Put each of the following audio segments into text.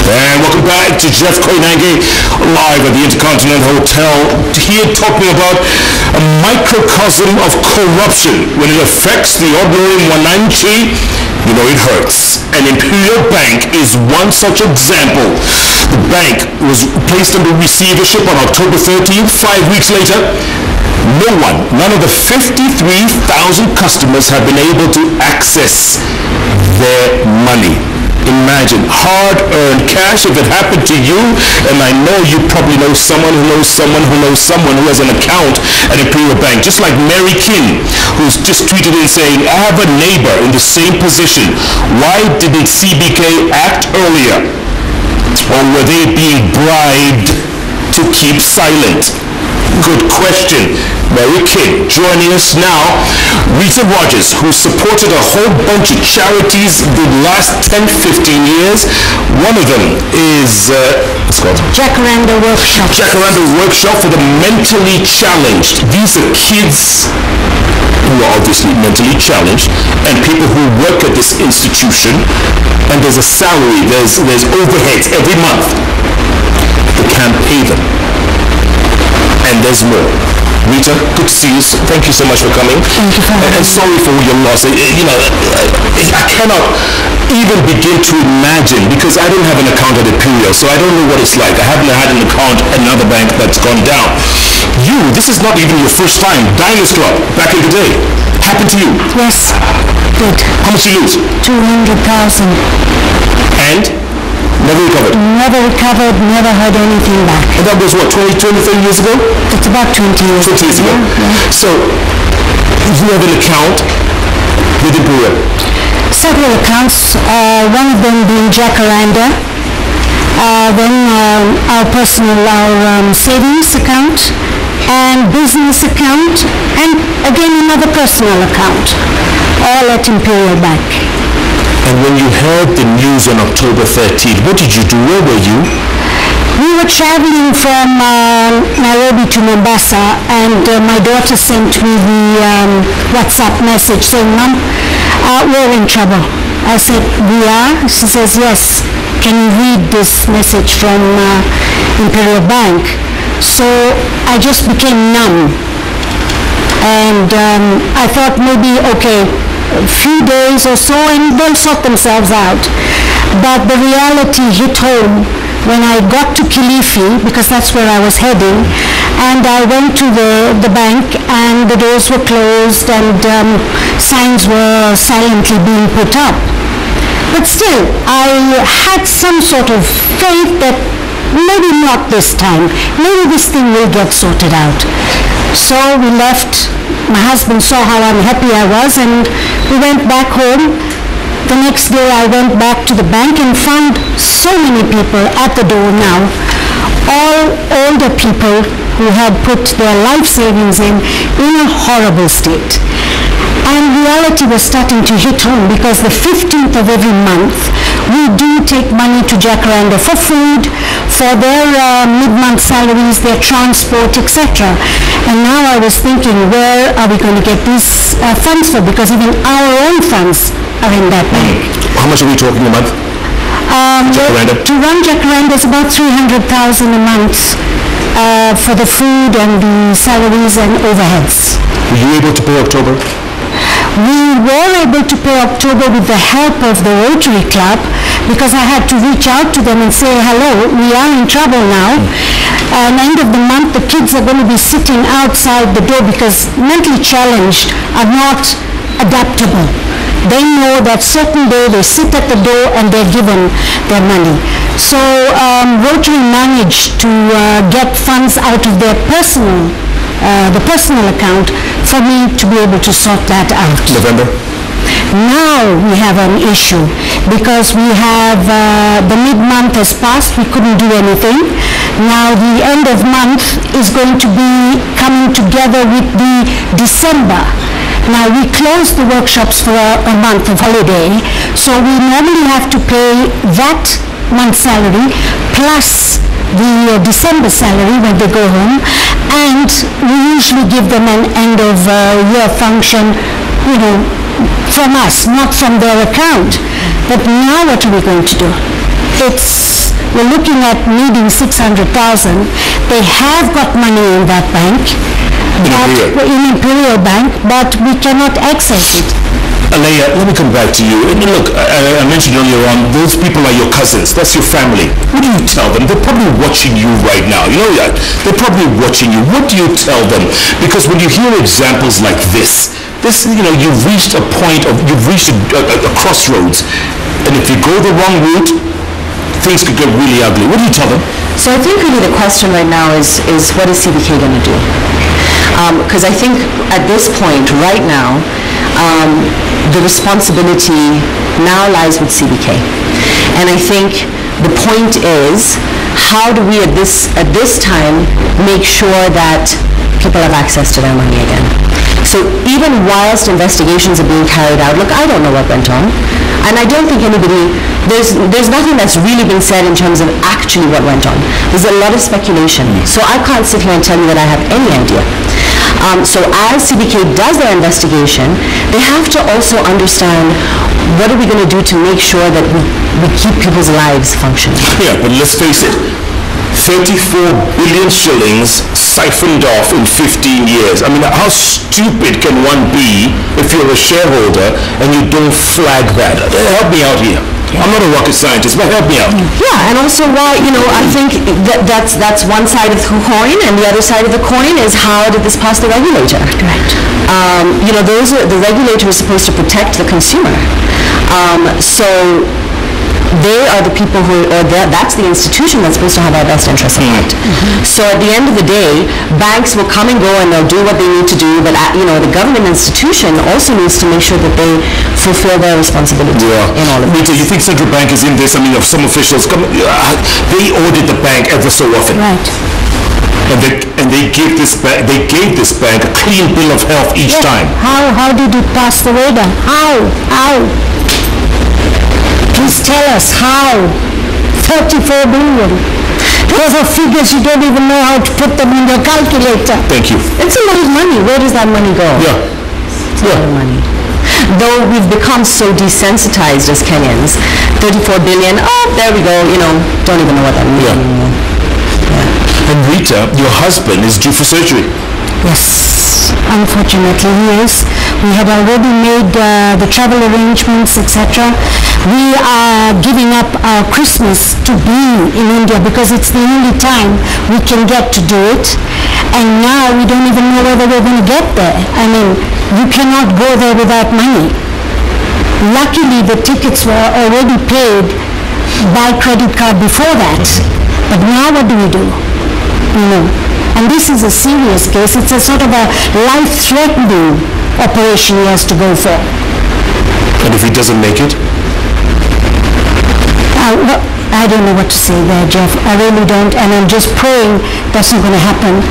And welcome back to Jeff Koinange, live at the Intercontinental Hotel, here talking about a microcosm of corruption. When it affects the ordinary Koinange, you know it hurts. And Imperial Bank is one such example. The bank was placed under receivership on October 13th. 5 weeks later, none of the 53,000 customers have been able to access their money. Imagine, hard-earned cash. If it happened to you, and I know you probably know someone who knows someone who knows someone who has an account at Imperial Bank, just like Mary King, who's just tweeted in saying, I have a neighbor in the same position. Why didn't CBK act earlier? Or were they being bribed to keep silent? Good question. Mary King joining us now. Rita Rodgers, who supported a whole bunch of charities the last 10-15 years. One of them is what's called Jacaranda Workshop. Jacaranda Workshop for the mentally challenged. These are kids who are obviously mentally challenged and people who work at this institution, and there's a salary, there's overheads every month. They can't pay them. And there's more. Rita, good to see you. Thank you so much for coming. Thank you for having me. And sorry for your loss. I cannot even begin to imagine, because I don't have an account at Imperial, so I don't know what it's like. I haven't had an account at another bank that's gone down. This is not even your first time. Diners Club, back in the day. Happened to you? Yes, did. How much did you lose? 200,000. And? Never recovered? Never recovered, never heard anything back. And that was what, 20, 30 years ago? It's about 20 years 20 years ago. Yeah. So, you have an account with Imperial? Several accounts, one of them being Jacaranda, then our savings account, and business account, and again another personal account, all at Imperial Bank. And when you heard the news on October 13th, what did you do? Where were you? We were traveling from Nairobi to Mombasa, and my daughter sent me the WhatsApp message saying, Mom, we're in trouble. I said, we are? She says, yes. Can you read this message from Imperial Bank? So I just became numb. And I thought maybe, okay, a few days or so and they'll sort themselves out. But the reality hit home when I got to Kilifi, because that's where I was heading, and I went to the bank and the doors were closed and signs were silently being put up. But still, I had some sort of faith that maybe not this time. Maybe this thing will get sorted out. So we left. My husband saw how unhappy I was, and we went back home. The next day I went back to the bank and found so many people at the door now, all older people who had put their life savings in a horrible state. And reality was starting to hit home, because the 15th of every month we do take money to Jacaranda for food, for their mid-month salaries, their transport, etc. And now I was thinking, where are we going to get these funds for? Because even our own funds are in that bank. How much are we talking a month? Jacaranda? To run Jacaranda is about 300,000 a month for the food and the salaries and overheads. Were you able to pay October? We were able to pay October with the help of the Rotary Club, because I had to reach out to them and say, hello, we are in trouble now. At the end of the month, the kids are going to be sitting outside the door, because mentally challenged are not adaptable. They know that certain day they sit at the door and they're given their money. So Rotary managed to get funds out of their the personal account for me to be able to sort that out. November? Now we have an issue, because we have the mid-month has passed, we couldn't do anything. Now the end of month is going to be coming together with the December. Now we close the workshops for a month of holiday, so we normally have to pay that month's salary plus the December salary when they go home, and we usually give them an end of year function, you know, from us, not from their account. But now what are we going to do? we're looking at needing 600,000. They have got money in that bank, in Imperial Bank, but we cannot access it. Aleya, let me come back to you. And look, I mentioned earlier on, those people are your cousins. That's your family. What do you tell them? They're probably watching you right now. You know that? They're probably watching you. What do you tell them? Because when you hear examples like this, you've reached a point of, you've reached a crossroads. And if you go the wrong route, things could get really ugly. What do you tell them? So I think really the question right now is what is CBK going to do? Because I think at this point, right now, the responsibility now lies with CBK. And I think the point is, how do we at this time make sure that people have access to their money again? So even whilst investigations are being carried out, look, I don't know what went on. And I don't think anybody, there's nothing that's really been said in terms of actually what went on. There's a lot of speculation. So I can't sit here and tell you that I have any idea. So as CBK does their investigation, they have to also understand what are we going to do to make sure that we keep people's lives functioning. Yeah, but let's face it. 34 billion shillings siphoned off in 15 years. I mean, how stupid can one be if you're a shareholder and you don't flag that? Help me out here. I'm not a rocket scientist, but help me out. Yeah, and also why, I think that's one side of the coin, and the other side of the coin is how did this pass the regulator? Right. The regulator is supposed to protect the consumer. So they are the people that's the institution that's supposed to have our best interests at heart. So at the end of the day, banks will come and go and they'll do what they need to do, but the government institution also needs to make sure that they fulfill their responsibility in all of this. Rita, you think Central Bank is in this? I mean, of some officials come, they audit the bank ever so often. Right. And they gave this bank a clean bill of health each time. How did it pass the radar? How? Please tell us how. 34 billion. Those are figures you don't even know how to put them in your calculator. Thank you. It's a lot of money. Where does that money go? Yeah. It's a lot of money. Though we've become so desensitized as Kenyans, 34 billion, there we go, don't even know what that means anymore. Yeah. And Rita, your husband is due for surgery. Yes, unfortunately he is. We had already made the travel arrangements, etc. We are giving up our Christmas to be in India because it's the only time we can get to do it. And now we don't even know whether we're going to get there. I mean, you cannot go there without money. Luckily, the tickets were already paid by credit card before that. But now what do we do? And this is a serious case. It's a sort of a life-threatening operation he has to go for. And if he doesn't make it? I don't know what to say there, Jeff. I really don't. And I'm just praying that's not going to happen.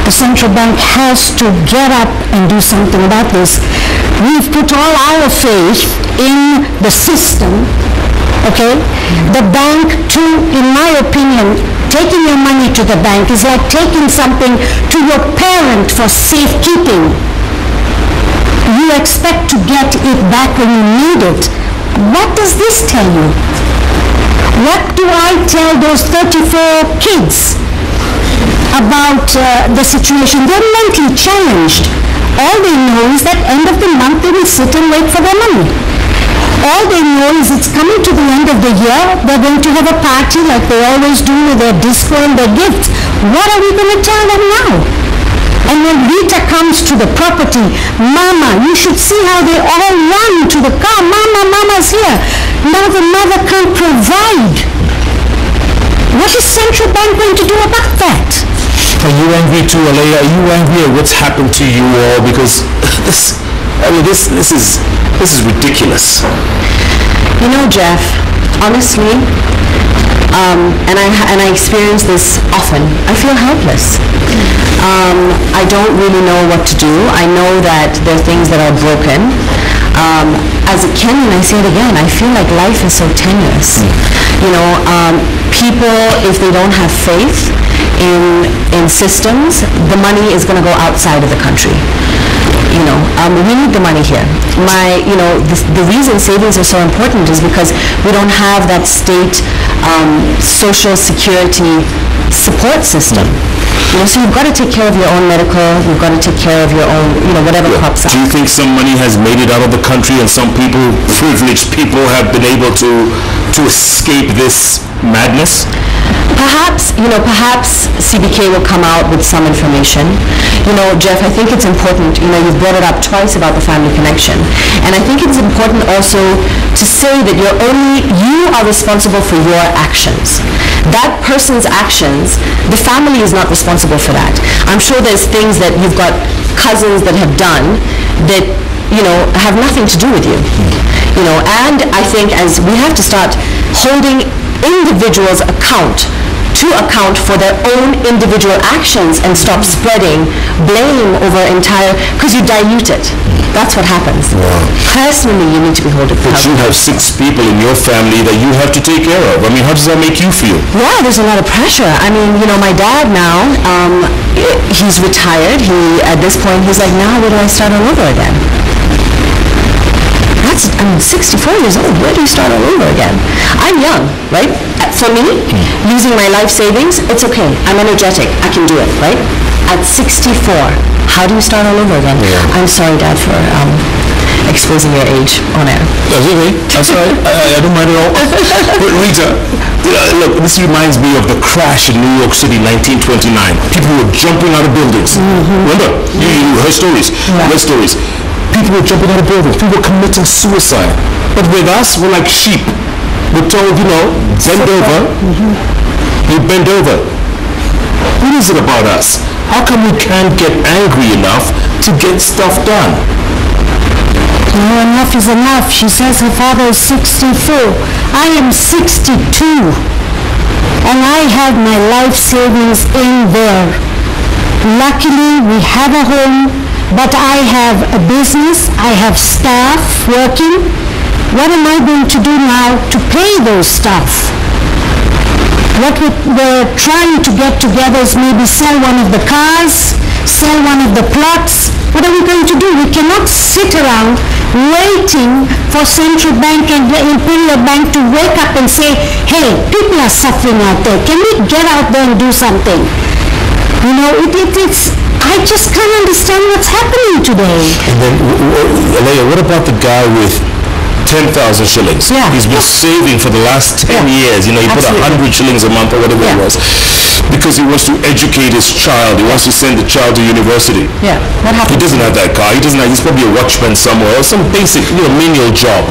The central bank has to get up and do something about this. We've put all our faith in the system, okay? The bank, too, in my opinion, taking your money to the bank is like taking something to your parent for safekeeping. You expect to get it back when you need it. What does this tell you? What do I tell those 34 kids about the situation? They're mentally challenged. All they know is that end of the month they will sit and wait for their money. All they know is it's coming to the end of the year, they're going to have a party like they always do with their disco and their gifts. What are we going to tell them now? And when Rita comes to the property, Mama, you should see how they all run to the car. Mama, Mama's here. Now the mother can't provide. What is central bank going to do about that? Are you angry too, Aleya? Are you angry at what's happened to you all? Because this is ridiculous. Jeff, honestly, and I experience this often, I feel helpless. I don't really know what to do. I know that there are things that are broken. As a Kenyan, I say it again, I feel like life is so tenuous. People, if they don't have faith in systems, the money is going to go outside of the country. We need the money here. The reason savings are so important is because we don't have that state social security support system. So you've got to take care of your own medical, you've got to take care of your own, whatever crops up. Do you think some money has made it out of the country and some people, privileged people, have been able to escape this madness? Perhaps CBK will come out with some information. Jeff, I think it's important, you've brought it up twice about the family connection. And I think it's important also to say that you are responsible for your actions. That person's actions, the family is not responsible for that. I'm sure there's things that you've got cousins that have done that, have nothing to do with you. And I think as we have to start holding individuals to account for their own individual actions and stop spreading blame over because you dilute it. That's what happens. Wow. Personally, you need to be held accountable. But you have 6 people in your family that you have to take care of. I mean, how does that make you feel? Yeah, there's a lot of pressure. I mean, my dad now, he's retired. At this point, he's like, now where do I start all over again? I'm 64 years old. Where do you start all over again? I'm young, right? For me, using my life savings, it's okay. I'm energetic. I can do it, right? At 64, how do you start all over again? Yeah. I'm sorry, Dad, for exposing your age on air. That's okay. That's all right. I don't mind at all. But Rita, look, this reminds me of the crash in New York City, 1929. People were jumping out of buildings. Remember? You heard stories. Right. Read stories. People were jumping out of buildings. People were committing suicide. But with us, we're like sheep. We're told, bend over. You bend over. What is it about us? How come we can't get angry enough to get stuff done? Enough is enough. She says her father is 64. I am 62. And I have my life savings in there. Luckily, we have a home. But I have a business, I have staff working. What am I going to do now to pay those staff? What we're trying to get together is maybe sell one of the cars, sell one of the plots. What are we going to do? We cannot sit around waiting for Central Bank and the Imperial Bank to wake up and say, hey, people are suffering out there. Can we get out there and do something? I just can't understand what's happening today. And then, Aleya, what about the guy with 10,000 shillings? Yeah. He's been saving for the last 10 years. He put 100 shillings a month or whatever it was, because he wants to educate his child. He wants to send the child to university. Yeah. What happened? He doesn't have that car. He's probably a watchman somewhere or some basic, menial job.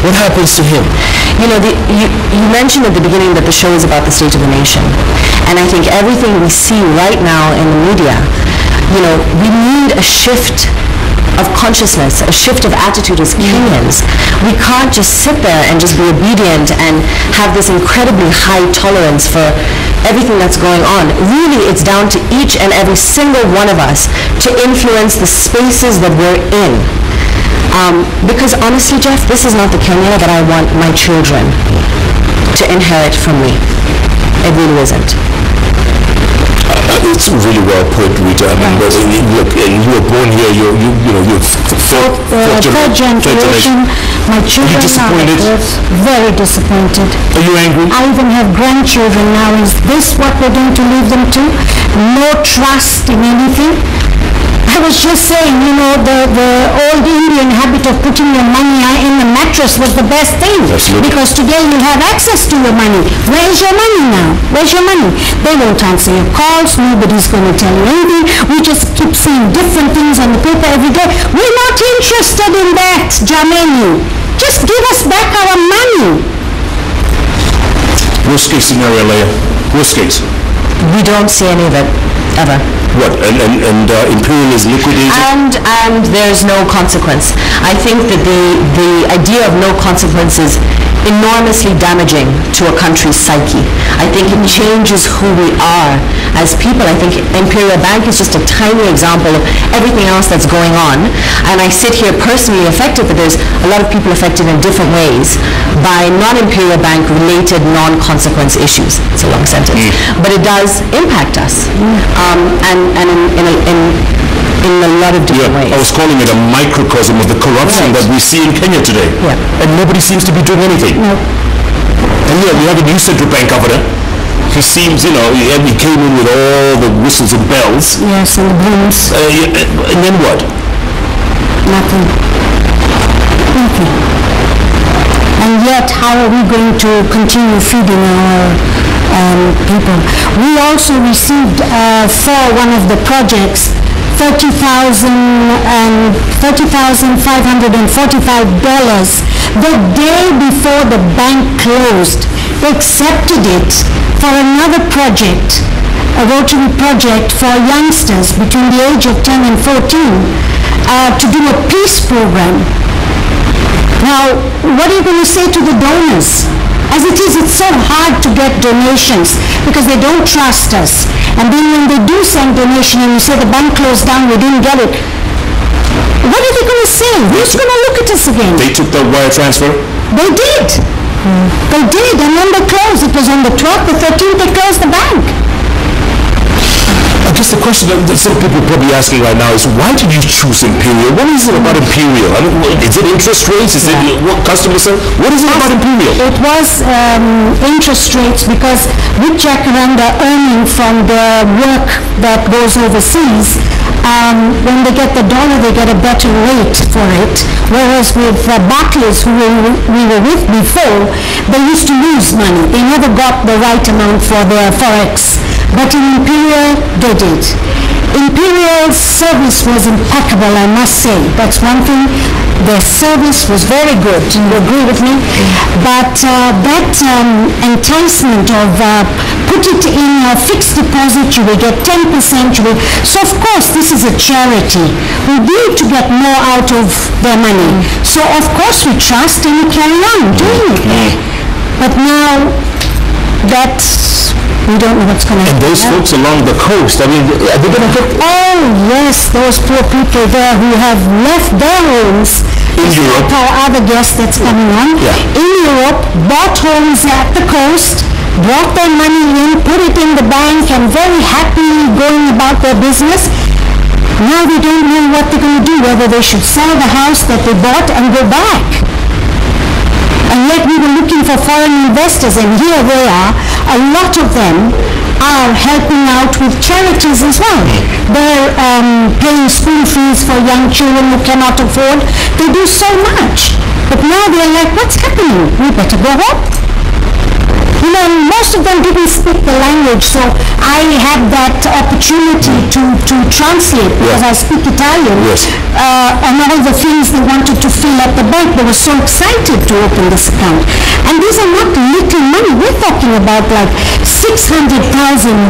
What happens to him? You mentioned at the beginning that the show is about the state of the nation. And I think everything we see right now in the media, we need a shift of consciousness, a shift of attitude as Kenyans. We can't just sit there and just be obedient and have this incredibly high tolerance for everything that's going on. Really, it's down to each and every single one of us to influence the spaces that we're in. Because honestly, Jeff, this is not the Kenya that I want my children to inherit from me. It really isn't. It's really well put, Rita. I mean, look, and you were born here. You're third generation. My children are very disappointed. Are you angry? I even have grandchildren now. Is this what we're going to leave them to? No trust in anything. I was just saying, the old Indian habit of putting your money in the mattress was the best thing. Absolutely. Because today you have access to your money. Where's your money now? Where's your money? They won't answer your calls. Nobody's going to tell you anything. We just keep seeing different things on the paper every day. We're not interested in that, Jameni. Just give us back our money. Worst case scenario, Aleya. Worst case. We don't see any of it, ever. What? And Imperial is liquidated? And there's no consequence. I think that the idea of no consequence is enormously damaging to a country's psyche. I think it changes who we are as people. I think Imperial Bank is just a tiny example of everything else that's going on. And I sit here personally affected, but there's a lot of people affected in different ways by non-Imperial Bank related non-consequence issues. It's a long sentence. But it does impact us. And in a lot of different ways. I was calling it a microcosm of the corruption that we see in Kenya today. Yeah. And nobody seems to be doing anything. No. And here we have a new central bank governor. He seems, he came in with all the whistles and bells. Yes, and the blooms. And then what? Nothing. And yet, how are we going to continue feeding our people? We also received for one of the projects $30,545 the day before the bank closed. They accepted it for another project, a Rotary project for youngsters between the age of 10 and 14 to do a peace program. Now, what are you going to say to the donors? As it is, it's so hard to get donations because they don't trust us. And then when they do send donation and you say the bank closed down, we didn't get it, what are they going to say? Who's going to look at us again? They took the wire transfer? They did. They did, and then they closed. It was on the 12th, the 13th, they closed the bank. I guess the question that some people are probably asking right now is, why did you choose Imperial? What is it about Imperial? I mean, is it interest rates? Is it what customer service? What is it about Imperial? It was interest rates because with Jacaranda earning from the work that goes overseas, when they get the dollar, they get a better rate for it. Whereas with Barclays, who we were with before, they used to lose money. They never got the right amount for their forex. But in Imperial, they did. Imperial's service was impeccable, I must say. That's one thing. Their service was very good. You agree with me? But that enticement of put it in a fixed deposit, you will get 10%. So of course, this is a charity. We need to get more out of their money. So of course we trust and we carry on doing it. But now that we don't know what's going to happen. And those folks along the coast, I mean, are they going to get... Oh, yes, those poor people there who have left their homes in Europe. Like our other guest that's coming on. In Europe, bought homes at the coast, brought their money in, put it in the bank, and very happy going about their business. Now they don't know what they're going to do, whether they should sell the house that they bought and go back. And yet we were looking for foreign investors, and here they are. A lot of them are helping out with charities as well. They're paying school fees for young children who cannot afford. They do so much. But now they're like, what's happening? We better go home. You know, most of them didn't speak the language, so I had that opportunity to translate because I speak Italian. And all the things they wanted to fill at the bank, they were so excited to open this account. And these are not little money. We're talking about like 600,000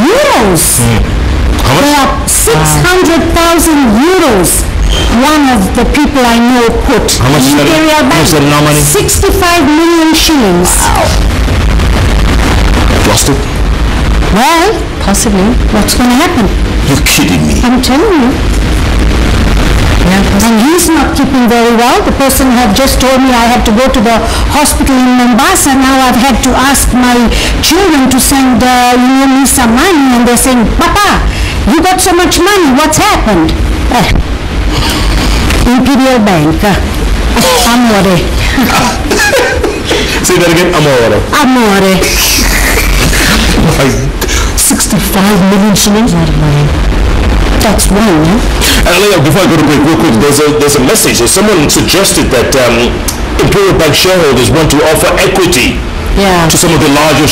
euros. They are 600,000 euros. One of the people I know put in Imperial Bank, 65 million shillings. Wow. Lost it? Well, possibly. What's going to happen? You're kidding me. I'm telling you. And he's not keeping very well. The person had just told me I had to go to the hospital in Mombasa. Now I've had to ask my children to send me some money, and they're saying, Papa, you got so much money. What's happened? Imperial Bank. Amore. Say that again. Amore. Amore. 65 million shillings? That's one. Aleya, before I go to break, real quick, there's a message. Someone suggested that Imperial Bank shareholders want to offer equity to some of the larger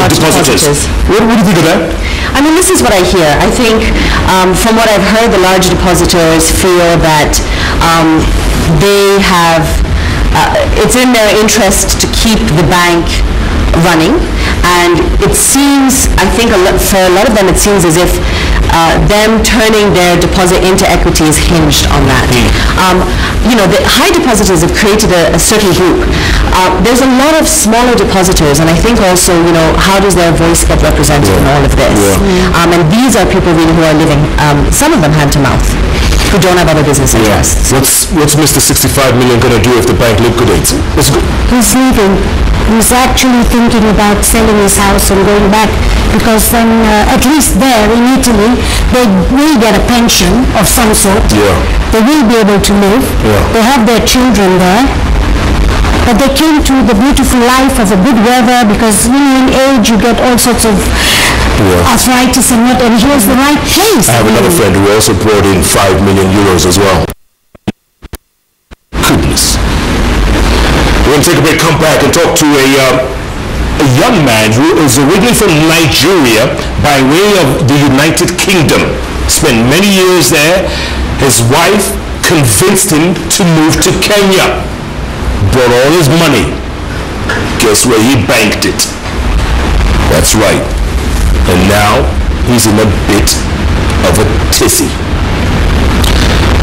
depositors. What do you think of that? I mean, this is what I hear. I think from what I've heard, the large depositors feel that they have, it's in their interest to keep the bank running. And it seems, I think for a lot of them, it seems as if them turning their deposit into equity is hinged on that. You know, the high depositors have created a certain group. There's a lot of smaller depositors, and I think also, you know, how does their voice get represented in all of this? And these are people really who are living, some of them hand to mouth, who don't have other business interests. What's Mr. 65 million going to do if the bank liquidates? He's leaving. He's actually thinking about selling his house and going back, because then at least there in Italy they will get a pension of some sort. They will be able to live. They have their children there. but they came to the beautiful life of a good weather because, in age you get all sorts of arthritis and what, and he was the right place. I have another friend who also brought in 5 million euros as well. Goodness. We're going to take a break, come back and talk to a young man who is originally from Nigeria by way of the United Kingdom. Spent many years there. His wife convinced him to move to Kenya. Brought all his money. Guess where he banked it? That's right. And now he's in a bit of a tizzy.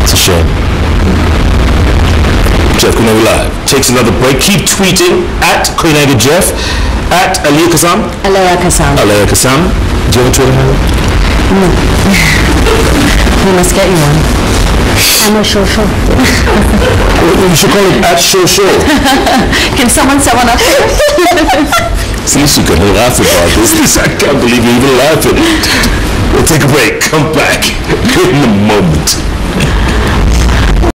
It's a shame. Jeff Koinange Live takes another break. Keep tweeting at Koinange Jeff, at Aleya Kassam. Aleya Kassam. Aleya Kassam. Do you have a Twitter handle? No. We must get you one. I'm a show. You should call it at show. Can someone set one up? At least you can laugh about this. I can't believe you're even laughing. We'll take a break. Come back in a moment.